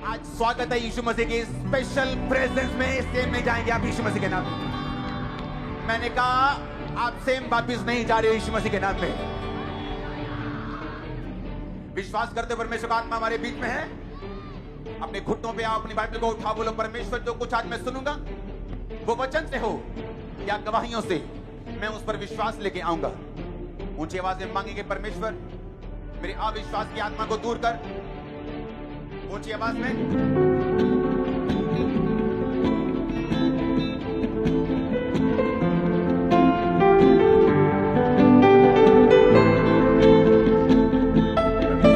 आज स्वागत है यीशु मसीह की स्पेशल प्रेजेंस में। सेम में जाएंगे आप यीशु मसीह के नाम में। मैंने कहा आप सेम वापिस नहीं जा रहे हो यीशु मसीह के नाम में। विश्वास करते हो परमेश्वर का आत्मा हमारे बीच में है? अपने घुटनों पे आओ, अपनी बाइबल को उठाओ, बोलो परमेश्वर जो कुछ आज मैं सुनूंगा वो वचन से हो या गवाहियों से, मैं उस पर विश्वास लेके आऊंगा। ऊंची आवाज में मांगेंगे, परमेश्वर मेरे अविश्वास की आत्मा को दूर कर। ऊंची आवाज में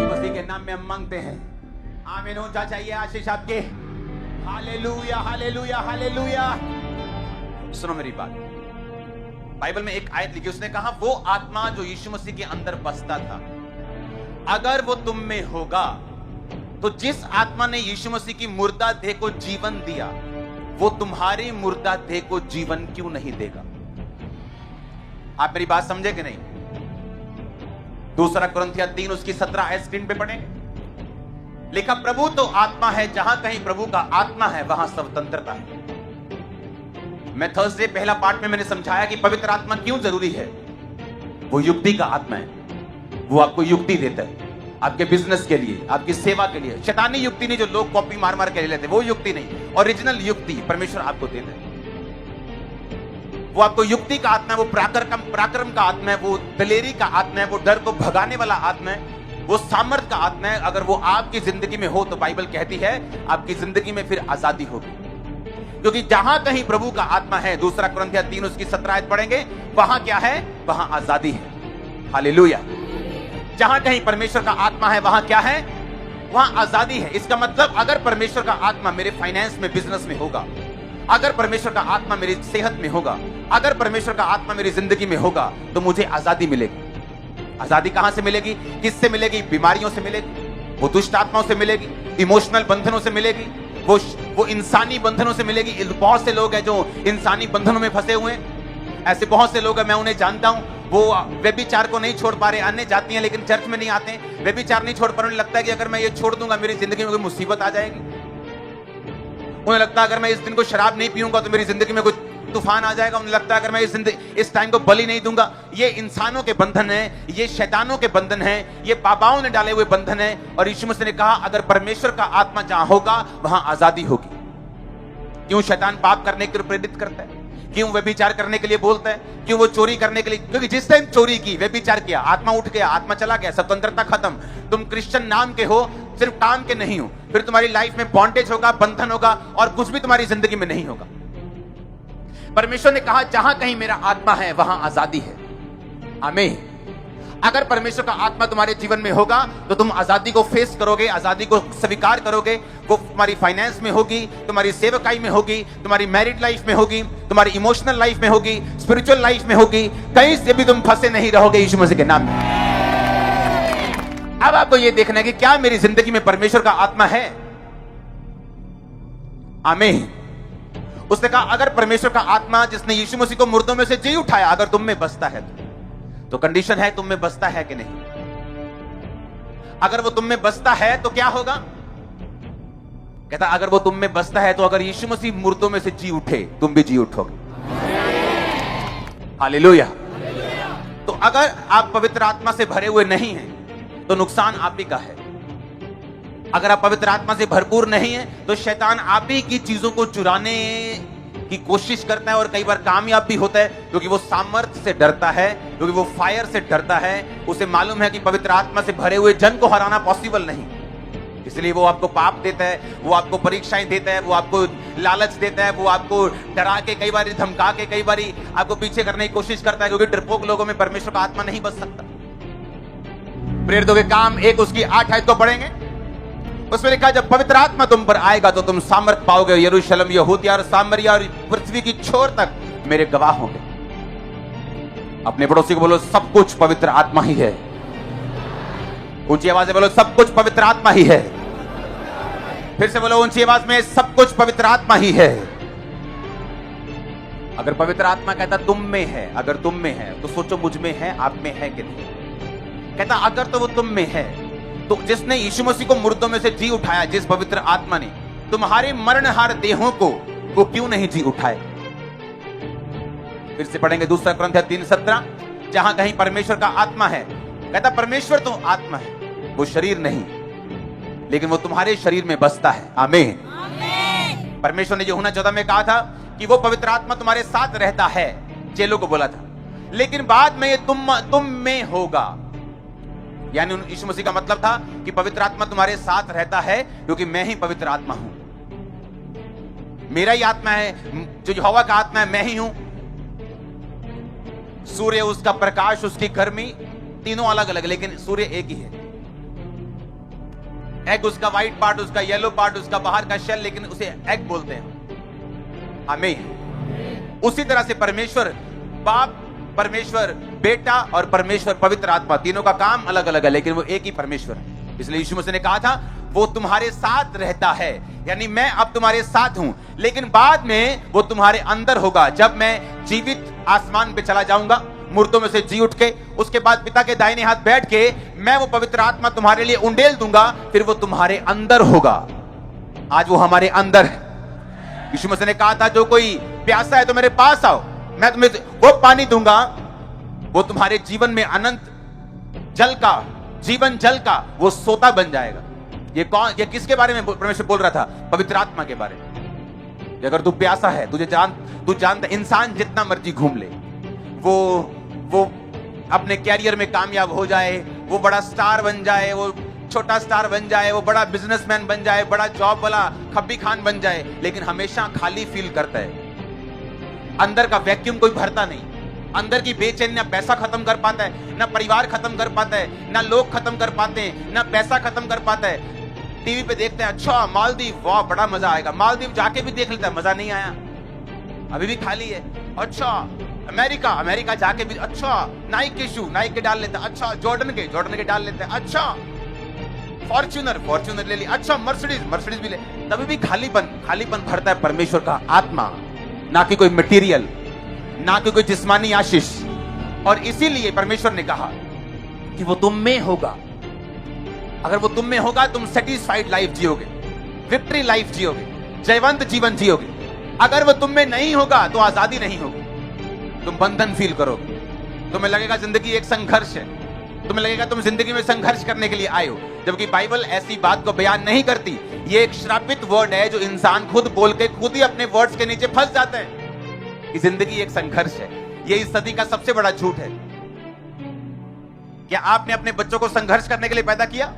मसीह के नाम में हम मांगते हैं। आमीन। ऊंचा चाहिए आशीष आपके। Hallelujah hallelujah hallelujah. सुनो मेरी बात, बाइबल में एक आयत लिखी, उसने कहा वो आत्मा जो यीशु मसीह के अंदर बसता था, अगर वो तुम में होगा तो जिस आत्मा ने यीशु मसीह की मुर्दा देह को जीवन दिया, वो तुम्हारी मुर्दा देह को जीवन क्यों नहीं देगा? आप मेरी बात समझे कि नहीं? दूसरा कुरिन्थियों 3 उसकी 17 आयत स्क्रीन पे पढ़े। लिखा, प्रभु तो आत्मा है, जहां कहीं प्रभु का आत्मा है वहां स्वतंत्रता है। मैं थर्सडे पहला पार्ट में मैंने समझाया कि पवित्र आत्मा क्यों जरूरी है। वो युक्ति का आत्मा है, वो आपको युक्ति देता है आपके बिजनेस के लिए, आपकी सेवा के लिए। शैतानी युक्ति नहीं जो लोग कॉपी मार मार के ले लेते, वो युक्ति नहीं। ओरिजिनल युक्ति परमेश्वर आपको देता है। वो आपको युक्ति का आत्मा है, वो पराक्रम का आत्मा है, वो दलेरी का आत्मा है, वो डर को भगाने वाला आत्मा है, वो सामर्थ का आत्मा है। अगर वो आपकी जिंदगी में हो तो बाइबल कहती है आपकी जिंदगी में फिर आजादी होगी। क्योंकि जहां कहीं प्रभु का आत्मा है, दूसरा कुरिन्थियों 3 उसकी 17 आयत पढ़ेंगे, वहां क्या है? वहां आजादी है। हालेलुया। जहां कहीं परमेश्वर का आत्मा है वहां क्या है? वहां आजादी है। इसका मतलब अगर परमेश्वर का आत्मा मेरे फाइनेंस में, बिजनेस में होगा, अगर परमेश्वर का आत्मा मेरी सेहत में होगा, अगर परमेश्वर का आत्मा मेरी जिंदगी में होगा, तो मुझे आजादी मिलेगी। आजादी कहां से मिलेगी? किससे मिलेगी? बीमारियों से मिलेगी, वो दुष्ट आत्माओं से मिलेगी, इमोशनल बंधनों से मिलेगी, वो इंसानी बंधनों से मिलेगी। बहुत से लोग हैं जो इंसानी बंधनों में फंसे हुए हैं। ऐसे बहुत से लोग हैं, मैं उन्हें जानता हूं। वो व्यभिचार को नहीं छोड़ पा रहे, अन्य जाति हैं लेकिन चर्च में नहीं आते। व्यभिचार नहीं छोड़ पा रहे, उन्हें लगता है कि अगर मैं ये छोड़ दूंगा मेरी जिंदगी में कोई मुसीबत आ जाएगी। उन्हें लगता है अगर मैं इस दिन को शराब नहीं पीऊंगा तो मेरी जिंदगी में कोई तूफान आ जाएगा। उन्हें लगता है अगर मैं इस टाइम को बलि नहीं दूंगा। ये इंसानों के बंधन है, ये शैतानों के बंधन है, ये बाबाओं ने डाले हुए बंधन है। और यीशु मसीह ने कहा अगर परमेश्वर का आत्मा जहां होगा वहां आजादी होगी। क्यों शैतान पाप करने के लिए प्रेरित करता है? क्यों व्यभिचार करने के लिए बोलता है? क्यों वो चोरी करने के लिए? क्योंकि जिस टाइम चोरी की, व्यभिचार किया, आत्मा उठ गया, आत्मा चला गया, स्वतंत्रता खत्म। तुम क्रिश्चियन नाम के हो, सिर्फ काम के नहीं हो, फिर तुम्हारी लाइफ में बॉन्डेज होगा, बंधन होगा, और कुछ भी तुम्हारी जिंदगी में नहीं होगा। परमेश्वर ने कहा जहां कहीं मेरा आत्मा है वहां आजादी है। आमीन। अगर परमेश्वर का आत्मा तुम्हारे जीवन में होगा तो तुम आजादी को फेस करोगे, आजादी को स्वीकार करोगे। वो तुम्हारी फाइनेंस में होगी, तुम्हारी सेवकाई में होगी, तुम्हारी मैरिड लाइफ में होगी, तुम्हारी इमोशनल लाइफ में होगी, स्पिरिचुअल लाइफ में होगी। कहीं से भी तुम फंसे नहीं रहोगे यीशु मसीह के नाम में। अब आपको यह देखना है कि क्या मेरी जिंदगी में परमेश्वर का आत्मा है? आमीन। उसने कहा अगर परमेश्वर का आत्मा जिसने यीशु मसीह को मुर्दों में से जी उठाया अगर तुम में बसता है तो कंडीशन है तुम में बसता है कि नहीं। अगर वो तुम में बसता है तो क्या होगा? कहता अगर वो तुम में बसता है तो अगर यीशु मसीह मुर्दों में से जी उठे तुम भी जी उठोगे। हालेलुया। तो अगर आप पवित्र आत्मा से भरे हुए नहीं हैं तो नुकसान आप ही का है। अगर आप पवित्र आत्मा से भरपूर नहीं है तो शैतान आप ही की चीजों को चुराने की कोशिश करता है और कई बार कामयाब भी होता है, क्योंकि वो सामर्थ्य से डरता है, क्योंकि वो फायर से डरता है। उसे मालूम है कि पवित्र आत्मा से भरे हुए जन को हराना पॉसिबल नहीं, इसलिए वो आपको पाप देता है, वो आपको परीक्षाएं देता है, वो आपको लालच देता है, वो आपको डरा के, कई बार धमका के, कई बार आपको पीछे करने की कोशिश करता है, क्योंकि डरपोक लोगों में परमेश्वर का आत्मा नहीं बस सकता। प्रेरितों के काम 1 उसकी 8 आयत को पढ़ेंगे, उसमें लिखा जब पवित्र आत्मा तुम पर आएगा तो तुम सामर्थ पाओगे, यरूशलेम, यहूदिया और सामरिया और पृथ्वी की छोर तक मेरे गवाह होंगे। अपने पड़ोसी को बोलो सब कुछ पवित्र आत्मा ही है। ऊंची आवाज में बोलो सब कुछ पवित्र आत्मा ही है। फिर से बोलो ऊंची आवाज में सब कुछ पवित्र आत्मा ही है। अगर पवित्र आत्मा कहता तुम में है, अगर तुम में है तो सोचो मुझ में है, आप में है कि नहीं। कहता अगर तो वो तुम में है तो जिसने यीशु मसीह को मुर्दों में से जी उठाया, जिस पवित्र आत्मा ने तुम्हारे मरणहार देहों को वो क्यों नहीं जी उठाए? फिर से पढ़ेंगे 2 कुरिन्थियों 3:17, जहां कहीं परमेश्वर का आत्मा है, कहता परमेश्वर तो आत्मा है, वो शरीर नहीं, लेकिन वो तुम्हारे शरीर में बसता है। आमीन। परमेश्वर ने यूहन्ना 14 में कहा था कि वो पवित्र आत्मा तुम्हारे साथ रहता है, चेलों को बोला था, लेकिन बाद में ये तुम में होगा। यानी यीशु मसीह का मतलब था कि पवित्र आत्मा तुम्हारे साथ रहता है क्योंकि मैं ही पवित्र आत्मा हूं, मेरा ही आत्मा है, जो यहोवा का आत्मा है मैं ही हूं। सूर्य, उसका प्रकाश, उसकी गर्मी तीनों अलग अलग, लेकिन सूर्य एक ही है। एग उसका व्हाइट पार्ट, उसका येलो पार्ट, उसका बाहर का शेल, लेकिन उसे एग बोलते हैं। आमीन। उसी तरह से परमेश्वर बाप, परमेश्वर बेटा और परमेश्वर पवित्र आत्मा, तीनों का काम अलग अलग है, लेकिन वो एक ही परमेश्वर है। इसलिए यीशु मसीह ने कहा था वो तुम्हारे साथ रहता है, यानी मैं अब तुम्हारे साथ हूं, लेकिन बाद में वो तुम्हारे अंदर होगा। जब मैं जीवित आसमान पे चला जाऊंगा, मुर्दों में से जी उठ के, उसके बाद पिता के दाहिने हाथ बैठ के मैं वो पवित्र आत्मा तुम्हारे लिए उंडेल दूंगा, फिर वो तुम्हारे अंदर होगा। आज वो हमारे अंदर है। यीशु मसीह ने कहा था जो कोई प्यासा है तो मेरे पास आओ, मैं तुम्हें वो पानी दूंगा, वो तुम्हारे जीवन में अनंत जल का, जीवन जल का वो सोता बन जाएगा। ये किसके बारे में परमेश्वर बोल रहा था? पवित्र आत्मा के बारे में। अगर तू प्यासा है, तू जानता, इंसान जितना मर्जी घूम ले, वो अपने कैरियर में कामयाब हो जाए, वो बड़ा स्टार बन जाए, वो छोटा स्टार बन जाए, वो बड़ा बिजनेसमैन बन जाए, बड़ा जॉब वाला खब्बी खान बन जाए, लेकिन हमेशा खाली फील करता है। अंदर का वैक्यूम कोई भरता नहीं। अंदर की बेचैनी ना पैसा खत्म कर पाता है, ना परिवार खत्म कर पाता है, ना लोग खत्म कर पाते हैं, ना पैसा खत्म कर पाता है। टीवी पे देखते हैं, अच्छा मालदीव, वाह बड़ा मजा आएगा, मालदीव जाके भी देख लेता है, मजा नहीं आया, अभी भी खाली है। अच्छा अमेरिका जाके भी, अच्छा नाइक के शू, नाइक के डाल लेते हैं, अच्छा जॉर्डन के डाल लेते हैं, अच्छा फॉर्च्यूनर ले लिया, अच्छा मर्सिडीज भी ले, तभी भी खालीपन भरता है परमेश्वर का आत्मा, ना कि कोई मटेरियल, ना कि कोई जिस्मानी आशीष। और इसीलिए परमेश्वर ने कहा कि वो तुम में होगा। अगर वो तुम में होगा, तुम सेटिस्फाइड लाइफ जियोगे, विक्ट्री लाइफ जियोगे, जयवंत जीवन जियोगे। अगर वो तुम में नहीं होगा तो आजादी नहीं होगी, तुम बंधन फील करोगे, तुम्हें लगेगा जिंदगी एक संघर्ष है, तुम्हें लगेगा तुम जिंदगी में संघर्ष करने के लिए आए हो, जबकि बाइबल ऐसी बात को बयान नहीं करती। ये एक श्रापित वर्ड है जो इंसान खुद बोल के खुद ही अपने वर्ड्स के नीचे फंस जाता है कि जिंदगी एक संघर्ष है। ये इस सदी का सबसे बड़ा झूठ है। क्या आपने अपने बच्चों को संघर्ष करने के लिए पैदा किया?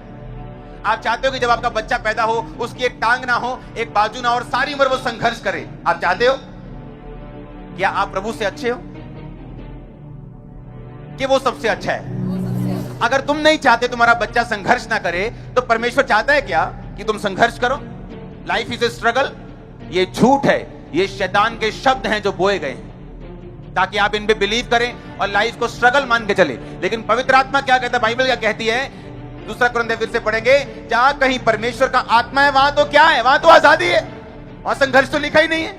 आप चाहते हो कि जब आपका बच्चा पैदा हो, उसकी एक टांग ना हो, एक बाजू ना हो, और सारी उम्र वो संघर्ष करे? आप चाहते हो? क्या आप प्रभु से अच्छे हो कि वो सबसे अच्छा है? अगर तुम नहीं चाहते तुम्हारा बच्चा संघर्ष ना करे, तो परमेश्वर चाहता है क्या कि तुम संघर्ष करो? लाइफ इज ए स्ट्रगल, ये झूठ है, ये शैतान के शब्द हैं जो बोए गए हैं ताकि आप इन पे बिलीव करें और लाइफ को स्ट्रगल मान के चले। लेकिन पवित्र आत्मा क्या कहता है? बाइबल क्या कहती है? 2 कुरिन्थियों फिर से पढ़ेंगे, जहां कहीं परमेश्वर का आत्मा है वहां तो क्या है? वहां तो आजादी है, वहां संघर्ष तो लिखा ही नहीं है।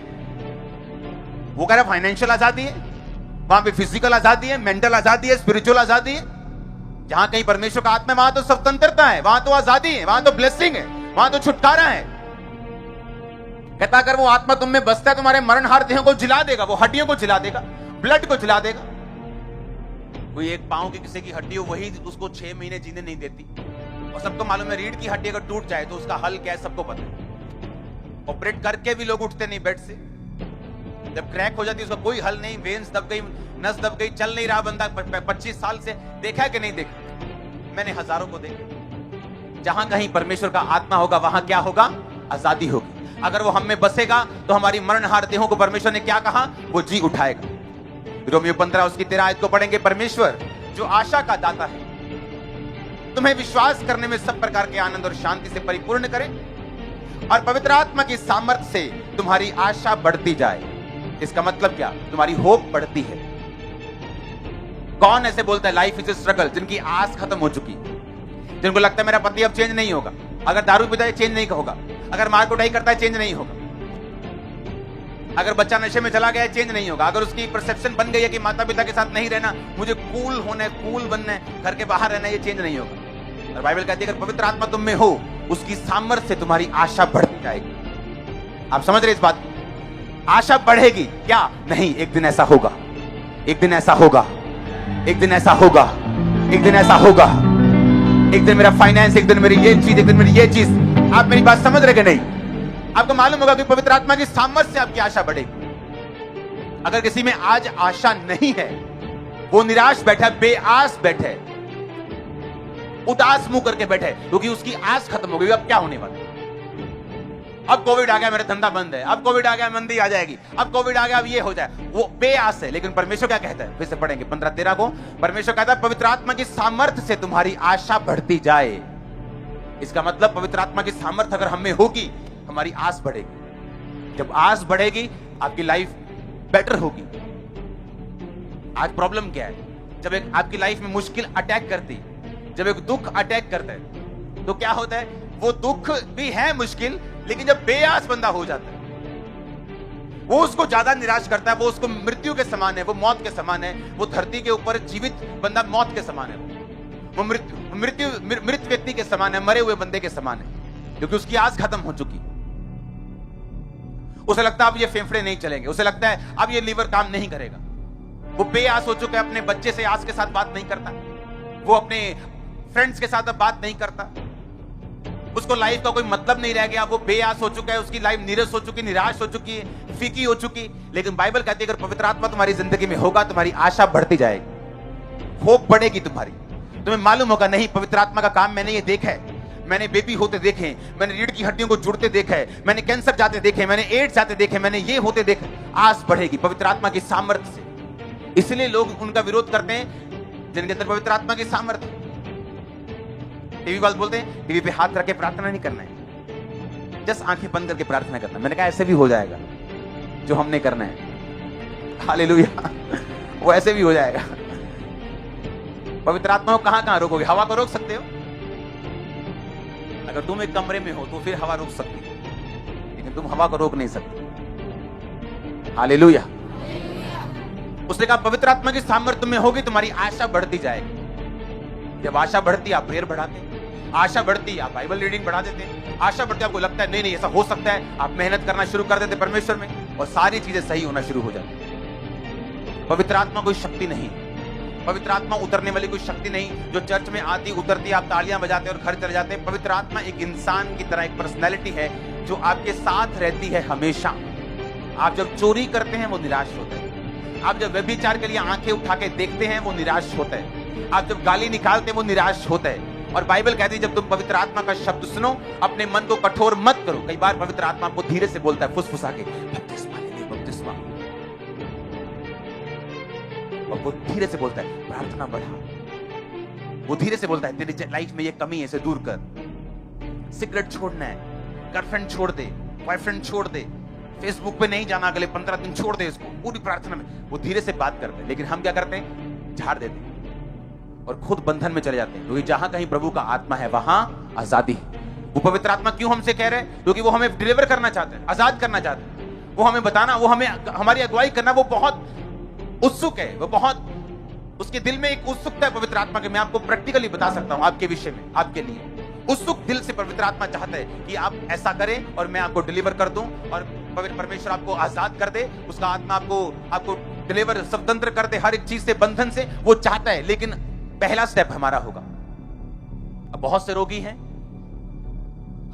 वो कह रहा है फाइनेंशियल आजादी है, वहां पे फिजिकल आजादी है, मेंटल आजादी है, स्पिरिचुअल आजादी है। जहां कहीं परमेश्वर का आत्मा है वहां तो स्वतंत्रता है, वहां तो आजादी है, वहां तो ब्लेसिंग है, वहां तो छुटकारा है। कहता अगर वो आत्मा तुम में बसता है, तुम्हारे मरणहार देहों को जिला देगा, वो हड्डियों को जिला देगा, ब्लड को जिला देगा। कोई एक पांव की किसी की हड्डी हो, वही उसको 6 महीने जीने नहीं देती। और सबको मालूम है रीढ़ की हड्डी अगर टूट जाए तो उसका हल क्या है, सबको पता है। ऑपरेट करके भी लोग उठते नहीं बेड से। जब क्रैक हो जाती है उसका कोई हल नहीं, वेन्स दब गई, नस दब गई, चल नहीं रहा बंदा 25 साल से। देखा है कि नहीं देखा? मैंने हजारों को देखा। जहां कहीं परमेश्वर का आत्मा होगा वहां क्या होगा? आजादी होगी। अगर वो हम में बसेगा तो हमारी मरणहार देहों को परमेश्वर ने क्या कहा? वो जी उठाएगा। रोमियो 15 उसकी 13 आयत को पढ़ेंगे। परमेश्वर जो आशा का दाता है, तुम्हें विश्वास करने में सब प्रकार के आनंद और शांति से परिपूर्ण करे और पवित्र आत्मा की सामर्थ्य से तुम्हारी आशा बढ़ती जाए। इसका मतलब क्या? तुम्हारी होप बढ़ती है। कौन ऐसे बोलता है लाइफ इज ए स्ट्रगल? जिनकी आस खत्म हो चुकी, जिनको लगता है मेरा पति अब चेंज नहीं होगा, अगर दारू पीता है चेंज नहीं होगा, अगर मार कुटाई करता है चेंज नहीं होगा, अगर बच्चा नशे में चला गया चेंज नहीं होगा, अगर उसकी परसेप्शन बन गई है कि माता पिता के साथ नहीं रहना, मुझे कूल होना है, कूल बनना है, घर के बाहर रहना है, ये चेंज नहीं होगा। और बाइबल कहती है अगर पवित्र आत्मा तुम में हो, उसकी सामर्थ्य से तुम्हारी आशा बढ़ती जाएगी। आप समझ रहे इस बात को? आशा बढ़ेगी क्या? नहीं, एक दिन ऐसा होगा, एक दिन ऐसा होगा, एक दिन ऐसा होगा, एक दिन ऐसा होगा, एक दिन मेरा फाइनेंस, एक दिन मेरी ये चीज, एक दिन मेरी ये चीज। आप मेरी बात समझ रहे कि नहीं? आपको मालूम होगा कि पवित्र आत्मा की सामर्थ्य से आपकी आशा बढ़ेगी। अगर किसी में आज आशा नहीं है, वो निराश बैठा, बेआस बैठे, उदास मुंह करके बैठे, क्योंकि उसकी आस खत्म हो गई। अब क्या होने वाला? अब कोविड आ गया, मेरा धंधा बंद है, अब कोविड आ गया, मंदी आ जाएगी, अब कोविड आ गया, अब ये हो जाए। वो बेआस है। लेकिन परमेश्वर क्या कहता है? फिर से पढ़ेंगे 15-13 को। परमेश्वर कहता है पवित्र आत्मा की सामर्थ्य से तुम्हारी आशा बढ़ती जाए। इसका मतलब पवित्र आत्मा की सामर्थ्य अगर हमें होगी, हमारी आस बढ़ेगी। जब आस बढ़ेगी, आपकी लाइफ बेटर होगी। आज प्रॉब्लम क्या है? जब एक आपकी लाइफ में मुश्किल अटैक करती, जब एक दुख अटैक करता है, तो क्या होता है? वो दुख भी है मुश्किल, लेकिन जब बेआस बंदा हो जाता है, वो उसको ज्यादा निराश करता है। वो उसको मृत्यु के समान है, वो मौत के समान है। वो धरती के ऊपर जीवित बंदा मौत के समान है। वो मृत व्यक्ति के समान है, मरे हुए बंदे के समान है, क्योंकि उसकी आस खत्म हो चुकी। उसे लगता है अब ये फेफड़े नहीं चलेंगे, उसे लगता है अब ये लीवर काम नहीं करेगा। वो बेआस हो चुका है। अपने बच्चे से आस के साथ बात नहीं करता, वो अपने फ्रेंड्स के साथ अब बात नहीं करता, उसको लाइफ का कोई मतलब नहीं रह गया। वो बेआस हो चुका है, उसकी लाइफ नीरस हो चुकी, निराश हो चुकी है, फीकी हो चुकी। लेकिन बाइबल कहती है अगर पवित्र आत्मा तुम्हारी जिंदगी में होगा, तुम्हारी आशा बढ़ती जाएगी, होप बढ़ेगी तुम्हारी। तुम्हें मालूम होगा, नहीं, पवित्र आत्मा का काम मैंने ये देखा है। मैंने बेबी होते देखे, मैंने रीढ़ की हड्डियों को जुड़ते देखा है, मैंने कैंसर जाते देखे, मैंने एड्स जाते देखे, मैंने ये होते देखे। आस बढ़ेगी पवित्र आत्मा की सामर्थ्य से। इसलिए लोग उनका विरोध करते हैं जिनके अंदर पवित्र आत्मा की सामर्थ्य। टीवी वाले बोलते हैं टीवी पे हाथ रख के प्रार्थना नहीं करना है, जस्ट आंखें बंद करके प्रार्थना करना। मैंने कहा ऐसे भी हो जाएगा जो हमने करना है। हालेलुया, वो ऐसे भी हो जाएगा। पवित्र आत्मा को कहां रोकोगे? हवा को रोक सकते हो? अगर तुम एक कमरे में हो तो फिर हवा रोक सकती है, लेकिन तुम हवा को रोक नहीं सकते। हालेलुया। उसने कहा पवित्र आत्मा की सामर्थ्य तुम्हें होगी, तुम्हारी आशा बढ़ती जाएगी। जब आशा बढ़ती, आप प्रेयर बढ़ाते हैं। आशा बढ़ती, आप बाइबल रीडिंग बढ़ा देते हैं। आशा बढ़ती, आपको लगता है नहीं नहीं ऐसा हो सकता है, आप मेहनत करना शुरू कर देते परमेश्वर में, और सारी चीजें सही होना शुरू हो जाती। पवित्र आत्मा कोई शक्ति नहीं, पवित्र आत्मा उतरने वाली कोई शक्ति नहीं जो चर्च में आती उतरती, आप तालियां बजाते और घर चले जाते। पवित्र आत्मा एक इंसान की तरह, एक पर्सनैलिटी है जो आपके साथ रहती है हमेशा। आप जब चोरी करते हैं वो निराश होते हैं, आप जब व्यभिचार के लिए आंखें उठा के देखते हैं वो निराश होता है, आप जब गाली निकालते हैं वो निराश होता है। और बाइबल कहती है जब तुम पवित्र आत्मा का शब्द सुनो, अपने मन को कठोर मत करो। कई बार पवित्र आत्मा आपको धीरे से बोलता है, फुसफुसा के, बपतिस्मा ले ले, बपतिस्मा। और वो धीरे से बोलता है, प्रार्थना बढ़ा। वो धीरे से बोलता है, तेरी लाइफ में ये कमी है, इसे दूर कर। सिगरेट छोड़ना है, गर्लफ्रेंड छोड़ दे, बॉयफ्रेंड छोड़ दे, फेसबुक पे नहीं जाना, अगले 15 दिन छोड़ दे इसको, पूरी प्रार्थना में। वो धीरे से बात करते हैं, लेकिन हम क्या करते हैं? झाड़ देते हैं और खुद बंधन में चले जाते हैं। क्योंकि जहां कहीं प्रभु का आत्मा है वहां आजादी है। वो पवित्र आत्मा क्यों हमसे कह रहे हैं? क्योंकि वो हमें डिलीवर करना चाहते हैं, आजाद करना चाहते हैं। वो हमें बताना, वो हमें हमारी अगुवाई करना, वो बहुत उत्सुक है। वो बहुत, उसके दिल में एक उत्सुकता है पवित्र आत्मा के। मैं आपको प्रैक्टिकली बता सकता हूं आपके विषय में, आपके लिए उत्सुक दिल से पवित्र आत्मा चाहता है कि आप ऐसा करें और मैं आपको डिलीवर कर दूं, और परमेश्वर आपको आजाद कर दे, उसका आत्मा आपको डिलीवर, स्वतंत्र कर दे हर एक चीज से, बंधन से। वो चाहता है, लेकिन पहला स्टेप हमारा होगा। अब बहुत से रोगी हैं,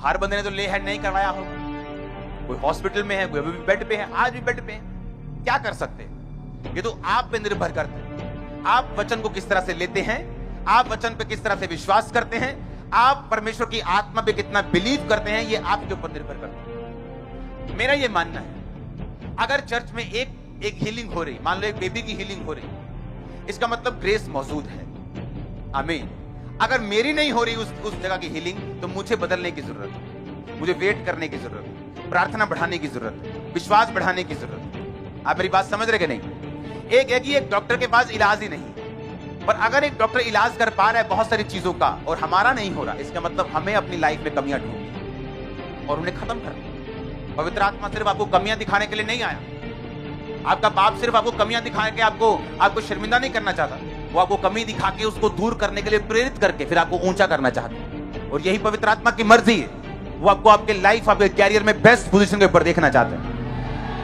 हर बंदे ने तो ले हैंड नहीं करवाया होगा, कोई हॉस्पिटल में है, कोई अभी भी बेड पे है, आज भी बेड पे है। क्या कर सकते हैं? ये तो आप पे निर्भर करते हैं। आप वचन को किस तरह से लेते हैं, आप वचन पे किस तरह से विश्वास करते हैं, आप परमेश्वर की आत्मा पे कितना बिलीव करते हैं, ये आपके ऊपर निर्भर करता है। मेरा ये मानना है, अगर चर्च में एक हीलिंग हो रही, मान लो एक बेबी की हीलिंग हो रही, इसका मतलब ग्रेस मौजूद है। आमीन। अगर मेरी नहीं हो रही उस जगह की हीलिंग, तो मुझे बदलने की जरूरत है, मुझे वेट करने की जरूरत है, प्रार्थना बढ़ाने की जरूरत है, विश्वास बढ़ाने की जरूरत है। आप मेरी बात समझ रहे कि नहीं? एक डॉक्टर के पास इलाज ही नहीं, पर अगर एक डॉक्टर इलाज कर पा रहा है बहुत सारी चीजों का और हमारा नहीं हो रहा, इसका मतलब हमें अपनी लाइफ में कमियां ढूंढनी और उन्हें खत्म करना। पवित्र आत्मा सिर्फ आपको कमियां दिखाने के लिए नहीं आया। आपका बाप सिर्फ आपको कमियां दिखाने के आपको शर्मिंदा नहीं करना चाहता। वो आपको कमी दिखा के उसको दूर करने के लिए प्रेरित करके फिर आपको ऊंचा करना चाहते हैं। और यही पवित्र आत्मा की मर्जी है। वो आपको आपके लाइफ, आपके कैरियर में बेस्ट पोजीशन के ऊपर देखना चाहते हैं।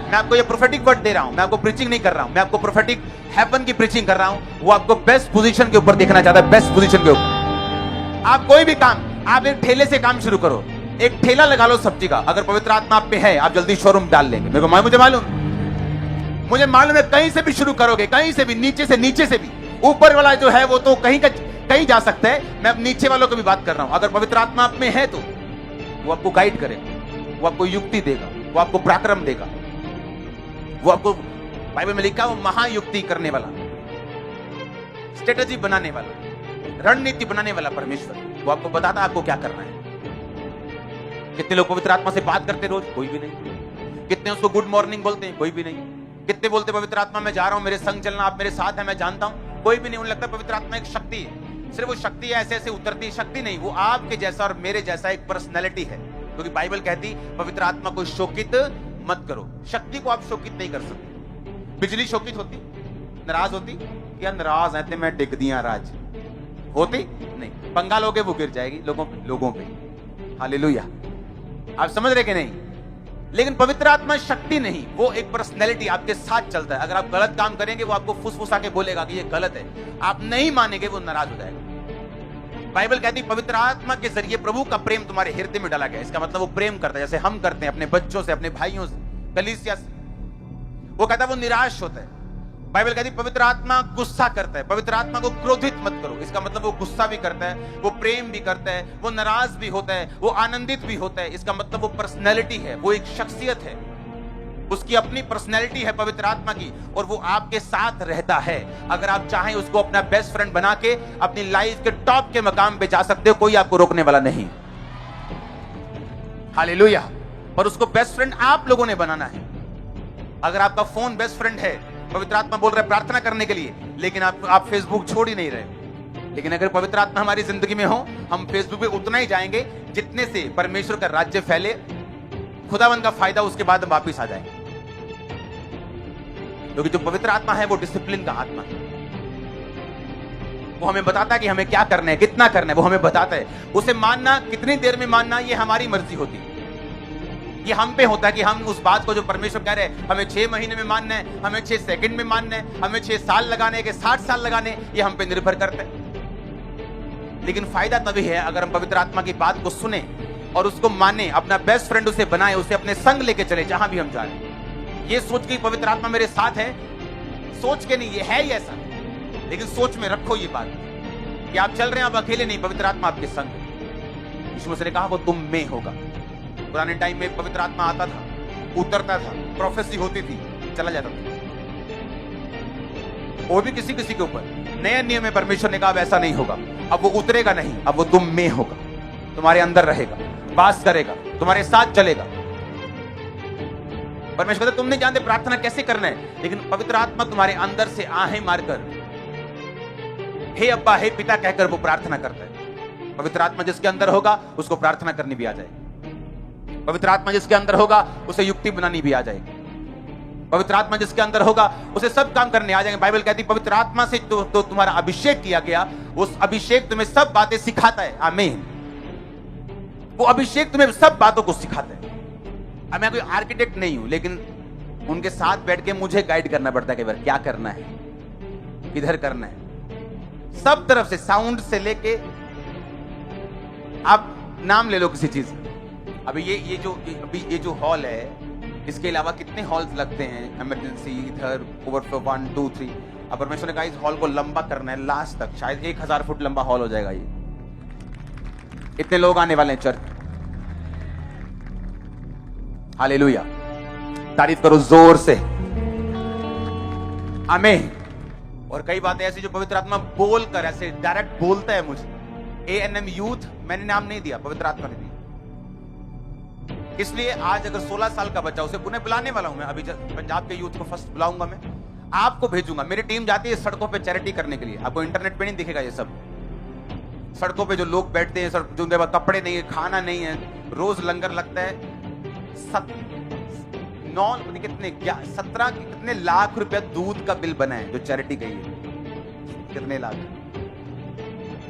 मैं आपको ये प्रोफेटिक वर्ड दे रहा हूं, मैं आपको प्रीचिंग नहीं कर रहा हूं, मैं आपको प्रोफेटिक हेवन की प्रीचिंग कर रहा हूं। वो आपको बेस्ट पोजीशन के ऊपर देखना चाहता है, बेस्ट पोजीशन के ऊपर। आप कोई भी काम, आप एक ठेले से काम शुरू करो, एक ठेला लगा लो सब्जी का। अगर पवित्र आत्मा आप पे है, आप जल्दी शोरूम डाल लेंगे। मुझे मालूम है, कहीं से भी शुरू करोगे, कहीं से भी, नीचे से भी। ऊपर वाला जो है वो तो कहीं जा सकता है, मैं अब नीचे वालों की भी बात कर रहा हूं। अगर पवित्र आत्मा आप में है तो वो आपको गाइड करेगा, वो आपको युक्ति देगा, वो आपको पराक्रम देगा, वो आपको, बाइबल में लिखा, वो महायुक्ति करने वाला, स्ट्रेटेजी बनाने वाला, रणनीति बनाने वाला परमेश्वर, वो आपको बताता है आपको क्या करना है। कितने लोग पवित्र आत्मा से बात करते रोज? कोई भी नहीं। कितने उसको गुड मॉर्निंग बोलते हैं? कोई भी नहीं। कितने बोलते पवित्र आत्मा मैं जा रहा हूं, मेरे संग चलना, आप मेरे साथ हैं, मैं जानता हूं? कोई भी नहीं। उन्हें लगता है पवित्र आत्मा एक शक्ति है, सिर्फ वो शक्ति है, ऐसे ऐसे उतरती शक्ति नहीं, वो आपके जैसा और मेरे जैसा एक पर्सनैलिटी है। क्योंकि बाइबल कहती पवित्र आत्मा को शोकित मत करो। शक्ति को आप शोकित नहीं कर सकते। बिजली शोकित होती, नाराज होती? क्या नाराज है मैं डिग दिया राज होती? नहीं। पंगा लोगे वो गिर जाएगी लोगों पे। हालेलुया। आप समझ रहे कि नहीं? लेकिन पवित्र आत्मा शक्ति नहीं, वो एक पर्सनैलिटी आपके साथ चलता है। अगर आप गलत काम करेंगे वो आपको फुसफुसा के बोलेगा कि ये गलत है, आप नहीं मानेंगे, वो नाराज हो जाएगा। बाइबल कहती है पवित्र आत्मा के जरिए प्रभु का प्रेम तुम्हारे हृदय में डाला गया। इसका मतलब वो प्रेम करता है जैसे हम करते हैं अपने बच्चों से, अपने भाइयों से, कलीसिया से। वो कहता है वो निराश होता है। बाइबल कहती है पवित्र आत्मा गुस्सा करता है। पवित्र आत्मा को क्रोधित मत करो। इसका मतलब वो गुस्सा भी करता है, वो प्रेम भी करता है, वो नाराज भी होता है, वो आनंदित भी होता है। इसका मतलब वो पर्सनैलिटी है, वो एक शख्सियत है, उसकी अपनी पर्सनैलिटी है पवित्र आत्मा की, और वो आपके साथ रहता है। अगर आप चाहें उसको अपना बेस्ट फ्रेंड बना के अपनी लाइफ के टॉप के मकाम पे जा सकते हो, कोई आपको रोकने वाला नहीं। हालेलुया। पर उसको बेस्ट फ्रेंड आप लोगों ने बनाना है। अगर आपका फोन बेस्ट फ्रेंड है, पवित्र आत्मा बोल रहा है प्रार्थना करने के लिए, लेकिन आप फेसबुक छोड़ ही नहीं रहे। लेकिन अगर पवित्र आत्मा हमारी जिंदगी में हो, हम फेसबुक पे उतना ही जाएंगे जितने से परमेश्वर का राज्य फैले, खुदावंद का फायदा उसके बाद हम वापिस आ जाएंगे। क्योंकि जो पवित्र आत्मा है वो डिसिप्लिन का आत्मा है। वो हमें बताता है कि हमें क्या करना है, कितना करना है, वो हमें बताता है। उसे मानना, कितनी देर में मानना, ये हमारी मर्जी होती है। ये हम पे होता है कि हम उस बात को जो परमेश्वर कह रहे हैं, हमें 6 महीने में मानना है, हमें 6 सेकंड में मानना है, हमें 6 साल लगाने के 60 साल लगाने, ये हम पे निर्भर करता है। लेकिन फायदा तभी है अगर हम पवित्र आत्मा की बात को सुने और उसको माने, अपना बेस्ट फ्रेंड उसे बनाए, उसे अपने संग लेके चले जहां भी हम जाए। ये सोच के पवित्र आत्मा मेरे साथ है, सोच के नहीं, ये है ही ऐसा। लेकिन सोच में रखो ये बात कि आप चल रहे हैं, आप अकेले नहीं, पवित्र आत्मा आपके संग। यीशु मसीह ने कहा वो तुम में होगा। पुराने टाइम में पवित्र आत्मा आता था, उतरता था, प्रोफेसी होती थी, चला जाता था, वो भी किसी किसी के ऊपर। नया नियम में परमेश्वर ने कहा वैसा नहीं होगा, अब वो उतरेगा नहीं, अब वो तुम में होगा, तुम्हारे अंदर रहेगा, वास करेगा, तुम्हारे साथ चलेगा। परमेश्वर कहता तुम नहीं जानते प्रार्थना कैसे करना है, लेकिन पवित्र आत्मा तुम्हारे अंदर से आहें मारकर हे अब्बा, हे पिता कहकर वो प्रार्थना करता है। पवित्र आत्मा जिसके अंदर होगा उसको प्रार्थना करनी भी आ जाएगी। पवित्र आत्मा जिसके अंदर होगा उसे युक्ति बनानी भी आ जाएगी। पवित्र आत्मा जिसके अंदर होगा उसे सब काम करने आ जाएंगे। बाइबल कहती है पवित्र आत्मा से तो तुम्हारा अभिषेक किया गया, उस अभिषेक तुम्हें सब बातें सिखाता है। आमीन। वो अभिषेक तुम्हें सब बातों को सिखाता है। अब मैं कोई आर्किटेक्ट नहीं हूं, लेकिन उनके साथ बैठ के मुझे गाइड करना पड़ता है कि भाई क्या करना है, किधर करना है, सब तरफ से, साउंड से लेके आप नाम ले लो किसी चीज। अभी ये जो हॉल है, इसके अलावा कितने हॉल्स लगते हैं, इमरजेंसी, इधर ओवरफ्लो 1 2 3। अब परमेश्वर ने कहा इस हॉल को लंबा करना है लास्ट तक, शायद 1000 फुट लंबा हॉल हो जाएगा। ये इतने लोग आने वाले हैं चर्च। हालेलुया, तारीफ करो जोर से, आमीन। और कई बातें ऐसी जो पवित्र आत्मा बोलकर ऐसे डायरेक्ट बोलता है मुझे। ANM यूथ मैंने नाम नहीं दिया, पवित्र आत्मा ने दिया। इसलिए आज अगर 16 साल का बच्चा, उसे पुनः बुलाने वाला हूं मैं। अभी पंजाब के यूथ को फर्स्ट बुलाऊंगा, मैं आपको भेजूंगा। मेरी टीम जाती है सड़कों पे चैरिटी करने के लिए। आपको इंटरनेट पे नहीं दिखेगा ये सब। सड़कों पे जो लोग बैठते हैं, जो उनके पास कपड़े नहीं है, खाना नहीं है, रोज लंगर लगता है। 17 कितने लाख रुपया दूध का बिल बना है जो चैरिटी गई है। कितने लाख।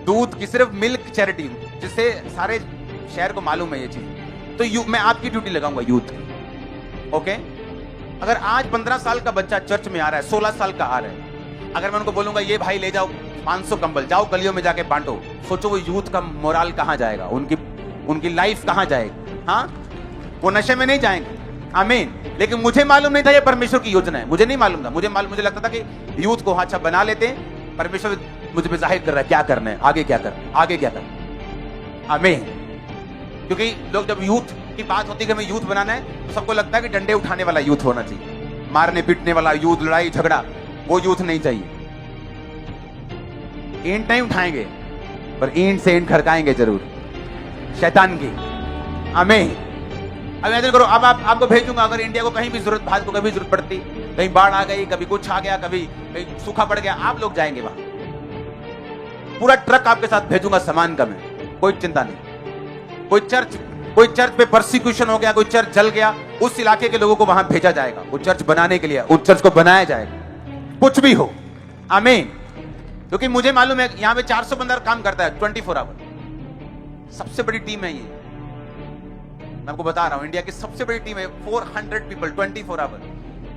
दूध की सिर्फ मिल्क चैरिटी, जिससे सारे शहर को मालूम है ये चीज। तो मैं आपकी ड्यूटी लगाऊंगा यूथ की, ओके। अगर आज 15 साल का बच्चा चर्च में आ रहा है, 16 साल का आ रहा है, अगर मैं उनको बोलूंगा ये भाई ले जाओ 500 कंबल, जाओ गलियों में जाके बांटो, सोचो वो यूथ का मोराल कहां जाएगा, उनकी लाइफ कहां जाएगी। हाँ, वो नशे में नहीं जाएंगे, आमीन। लेकिन मुझे मालूम नहीं था ये परमेश्वर की योजना है, मुझे नहीं मालूम था। मुझे लगता था कि यूथ को अच्छा बना लेते हैं, परमेश्वर मुझे पे जाहिर कर रहा है क्या करना है, आगे क्या करना है, आगे क्या करना है, आमीन। क्योंकि लोग जब यूथ की बात होती है कि हमें यूथ बनाना है, तो सबको लगता है कि डंडे उठाने वाला यूथ होना चाहिए, मारने पीटने वाला यूथ, लड़ाई झगड़ा, वो यूथ नहीं चाहिए। ईंट नहीं उठाएंगे, पर ईंट से ईंट खड़काएंगे जरूर शैतान की, आमीन। अब इमेजिन करो, अब आपको भेजूंगा, अगर इंडिया को कहीं भी भारत को कभी जरूरत पड़ती, कहीं बाढ़ आ गई, कभी कुछ आ गया, कभी सूखा पड़ गया, आप लोग जाएंगे वहां, पूरा ट्रक आपके साथ भेजूंगा सामान का मैं, कोई चिंता नहीं। कोई चर्च पे परसिक्यूशन हो गया, कोई चर्च जल गया, उस इलाके के लोगों को वहां भेजा जाएगा, वो चर्च बनाने के लिए, उस चर्च को बनाया जाएगा, कुछ भी हो, आमीन। क्योंकि मुझे मालूम है यहां पे 400 बंदा काम करता है 24 आवर, सबसे बड़ी टीम है ये, मैं आपको बता रहा हूं, इंडिया की सबसे बड़ी टीम है, 400 पीपल 24 आवर।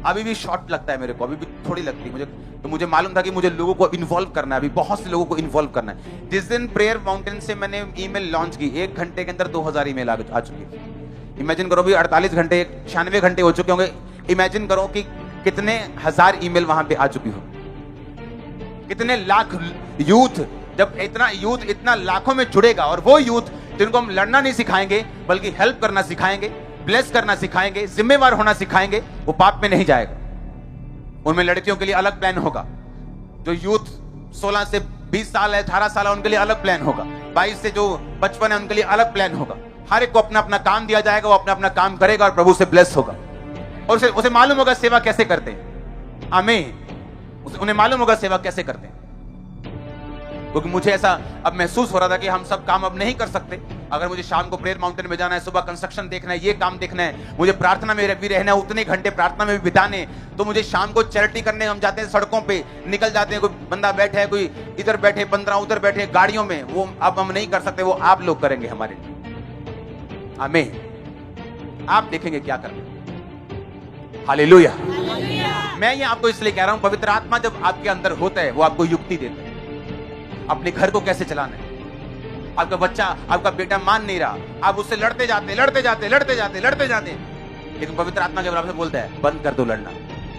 अभी भी शॉर्ट लगता है मेरे को, अभी भी थोड़ी लगती है मुझे, तो मुझे मालूम था कि मुझे लोगों को इन्वॉल्व करना है, अभी बहुत से लोगों को इन्वॉल्व करना है। जिस दिन प्रेयर माउंटेन से मैंने ईमेल लॉन्च की, 1 घंटे के अंदर 2000 ईमेल आ चुकी है। इमेजिन करो, भी 48 घंटे 96 घंटे हो चुके होंगे, इमेजिन करो कि कितने हजार ईमेल वहां पे आ चुकी हो, कितने लाख यूथ, जब इतना यूथ इतना लाखों में जुड़ेगा, और वो यूथ जिनको हम लड़ना नहीं सिखाएंगे बल्कि हेल्प करना सिखाएंगे, ब्लेस करना सिखाएंगे, जिम्मेवार होना सिखाएंगे, वो पाप में नहीं जाएगा। उनमें लड़कियों के लिए अलग प्लान होगा, जो यूथ 16 से 20 साल है, 18 साल है, उनके लिए अलग प्लान होगा, 22 से जो 55 है उनके लिए अलग प्लान होगा। हर एक को अपना अपना काम दिया जाएगा, वो अपना अपना काम करेगा और प्रभु से ब्लेस होगा, और उसे मालूम होगा सेवा कैसे करते हैं, आमीन। उन्हें मालूम होगा सेवा कैसे करते हैं। क्योंकि मुझे ऐसा अब महसूस हो रहा था कि हम सब काम अब नहीं कर सकते। अगर मुझे शाम को प्रेयर माउंटेन में जाना है, सुबह कंस्ट्रक्शन देखना है, ये काम देखना है, मुझे प्रार्थना में भी रहना है, उतने घंटे प्रार्थना में भी बिताने, तो मुझे शाम को चैरिटी करने हम जाते हैं, सड़कों पे निकल जाते हैं, कोई बंदा बैठे है, कोई इधर बैठे, 15 उधर बैठे गाड़ियों में, वो अब हम नहीं कर सकते, वो आप लोग करेंगे हमारे लिए, आमीन। आप देखेंगे क्या करना, हालेलुया। मैं ये आपको इसलिए कह रहा हूं, पवित्र आत्मा जब आपके अंदर होता है, वो आपको युक्ति देता है, अपने घर को कैसे चलाना है। आपका बच्चा, आपका बेटा मान नहीं रहा, आप उससे लड़ते जाते, लेकिन पवित्र आत्मा के बराबर बोलता है बंद कर दो लड़ना,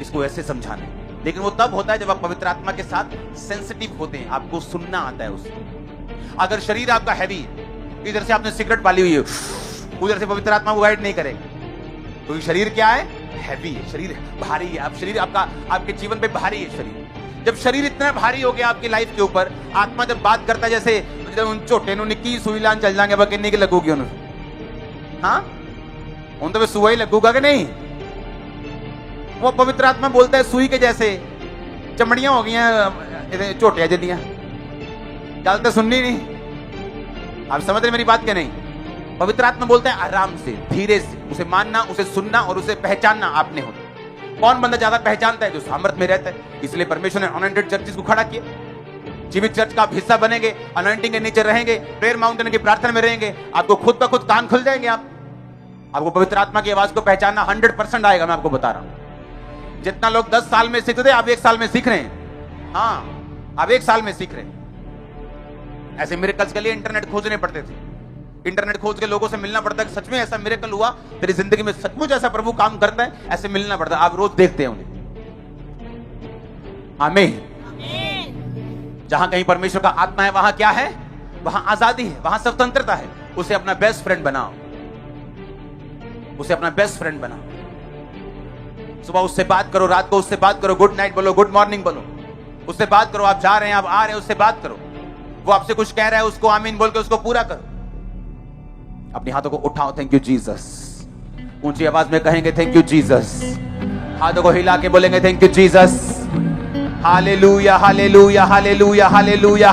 इसको ऐसे समझाना है। लेकिन वो तब होता है जब आप पवित्र आत्मा के साथ सेंसिटिव होते हैं, आपको सुनना आता है उसको। अगर शरीर आपका हैवी, इधर से आपने सिगरेट पाली हुई है, उधर से पवित्र आत्मा को गाइड नहीं करेगा, तो शरीर क्या है, हैवी है, शरीर भारी है, आप शरीर आपका आपके जीवन पे भारी है शरीर। जब शरीर इतना भारी हो गया आपकी लाइफ के ऊपर, आत्मा जब बात करता है, जैसे उन छोटे निक्की सुई लान चल जाएंगे, किन्नी की लगूगी उन्हें, हाँ उन तो सुई लगूगा कि नहीं। वो पवित्र आत्मा बोलता है सुई के जैसे चमड़ियां हो गई छोटिया जलियां, गल तो सुननी नहीं, आप समझ रहे मेरी बात क्या नहीं। पवित्र आत्मा बोलता है आराम से, धीरे से, उसे मानना, उसे सुनना और उसे पहचानना आपने होता। कौन बंदा ज्यादा पहचानता है, जो सामर्थ में रहता है। इसलिए परमेश्वर ने अनॉइंटेड चर्चेस को खड़ा किया, जीवित चर्च का आप हिस्सा बनेंगे, अनॉइंटिंग के नीचे रहेंगे, प्रेयर माउंटेन की प्रार्थना में रहेंगे, आपको खुद ब खुद कान खुल जाएंगे। आपको पवित्र आत्मा की आवाज को पहचानना 100% आएगा, मैं आपको बता रहा हूं। जितना लोग 10 साल में सीखते थे, आप 1 साल में सीख रहे हैं। हाँ, आप 1 साल में सीख रहे हैं। ऐसे मिरेकल्स के लिए इंटरनेट खोजने पड़ते थे, इंटरनेट खोज के लोगों से मिलना पड़ता है, सच में ऐसा मिरेकल हुआ तेरी जिंदगी में, सचमुच ऐसा प्रभु काम करता है, ऐसे मिलना पड़ता है, आप रोज देखते हैं उन्हें, आमीन। जहां कहीं परमेश्वर का आत्मा है, वहां क्या है, वहां आजादी है, वहां स्वतंत्रता है। उसे अपना बेस्ट फ्रेंड बनाओ, उसे अपना बेस्ट फ्रेंड बनाओ। सुबह उससे बात करो, रात को उससे बात करो, गुड नाइट बोलो, गुड मॉर्निंग बोलो, उससे बात करो। आप जा रहे हैं, आप आ रहे हैं, उससे बात करो। वो आपसे कुछ कह रहा है, उसको आमीन बोल के उसको पूरा करो। अपने हाथों को उठाओ, थैंक यू जीसस, ऊंची आवाज में कहेंगे थैंक यू जीसस, हाथों को हिला के बोलेंगे thank you Jesus, hallelujah hallelujah hallelujah hallelujah hallelujah.